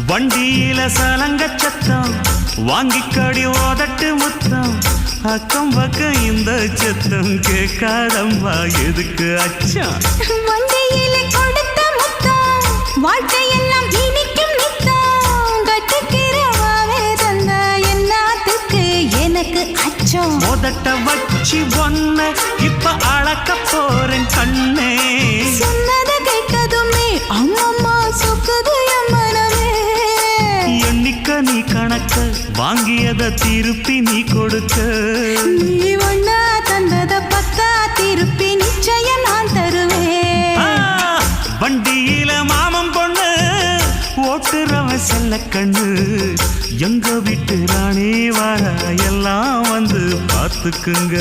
வண்டியில சலங்க சத்தம் வாங்கிக்கடி ஓதட்டு முத்தம் அக்கம் பக்கம் இந்த சத்தம் கேட்காதம்மா எதுக்கு அச்சம் வண்டியில கொடுத்த முத்தம் வாழ்க்கையெல்லாம் இனிக்கும் நித்தம் கட்டுக்கிறவாவே தந்த என்னத்துக்கு எனக்கு அச்சம் மோதட்ட வச்சு ஒன்ன இப்ப அளக்க போறேன் கண்ணே சொன்னத கேட்டதுமே அம்மம்மா சொக்குது எம்மனமே எண்ணிக்க நீ கணக்க வாங்கியத திருப்பி நீ கொடுக்க நீ ஒண்ணா தந்தத பத்தா திருப்பி நிச்சயம் நான் தருவேன் வண்டியில மாமன் பொண்ணு ஓட்டுறவன் செல்ல கண்ணு எங்க வீட்டு ராணி வர எல்லாம் வந்து பார்த்துக்குங்க